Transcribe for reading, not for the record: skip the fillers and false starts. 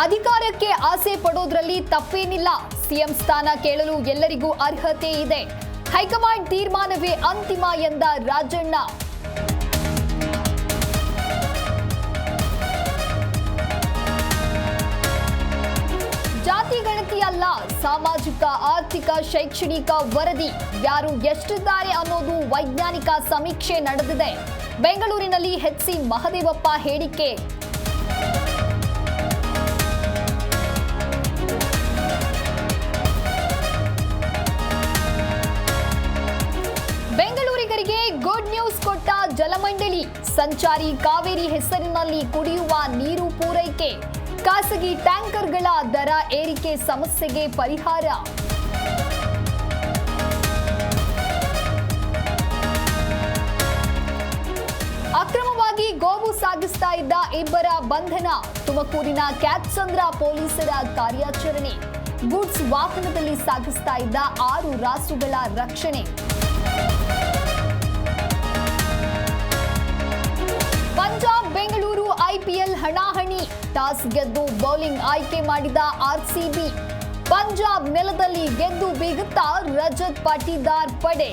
ಅಧಿಕಾರಕ್ಕೆ ಆಸೆ ಪಡೋದ್ರಲ್ಲಿ ತಪ್ಪೇನಿಲ್ಲ. ಸಿಎಂ ಸ್ಥಾನ ಕೇಳಲು ಎಲ್ಲರಿಗೂ ಅರ್ಹತೆ ಇದೆ. ಹೈಕಮಾಂಡ್ ತೀರ್ಮಾನವೇ ಅಂತಿಮ ಎಂದ ರಾಜಣ್ಣ. ಜಾತಿ ಗಣತಿಯಲ್ಲ, ಸಾಮಾಜಿಕ, ಆರ್ಥಿಕ, ಶೈಕ್ಷಣಿಕ ವರದಿ. ಯಾರು ಎಷ್ಟಿದ್ದಾರೆ ಅನ್ನೋದು ವೈಜ್ಞಾನಿಕ ಸಮೀಕ್ಷೆ ನಡೆದಿದೆ. ಬೆಂಗಳೂರಿನಲ್ಲಿ ಎಚ್.ಸಿ. ಮಹದೇವಪ್ಪ ಹೇಳಿಕೆ. ಬೆಂಗಳೂರಿಗರಿಗೆ ಗುಡ್ ನ್ಯೂಸ್ ಕೊಟ್ಟ ಜಲಮಂಡಳಿ. ಸಂಚಾರಿ ಕಾವೇರಿ ಹೆಸರಿನಲ್ಲಿ ಕುಡಿಯುವ ನೀರು ಪೂರೈಕೆ. ಖಾಸಗಿ ಟ್ಯಾಂಕರ್ಗಳ ದರ ಏರಿಕೆ ಸಮಸ್ಯೆಗೆ ಪರಿಹಾರ. ಅಕ್ರಮವಾಗಿ ಗೋವು ಸಾಗಿಸ್ತಾ ಇದ್ದ ಇಬ್ಬರ ಬಂಧನ. ತುಮಕೂರಿನ ಕ್ಯಾತ್ಸಂದ್ರ ಪೊಲೀಸರ ಕಾರ್ಯಾಚರಣೆ. ಗೂಡ್ಸ್ ವಾಹನದಲ್ಲಿ ಸಾಗಿಸ್ತಾ ಇದ್ದ 6 ರಾಸುಗಳ ರಕ್ಷಣೆ. ಪಂಜಾಬ್ ಬೆಂಗಳೂರು ಐಪಿಎಲ್ ಹಣಾಹಣಿ. ಟಾಸ್ ಗೆದ್ದು ಬೌಲಿಂಗ್ ಆಯ್ಕೆ ಮಾಡಿದ ಆರ್ಸಿಬಿ. ಪಂಜಾಬ್ ನೆಲದಲ್ಲಿ ಗೆದ್ದು ಬೀಗುತ್ತಾ ರಜತ್ ಪಾಟೀದಾರ್ ಪಡೆ.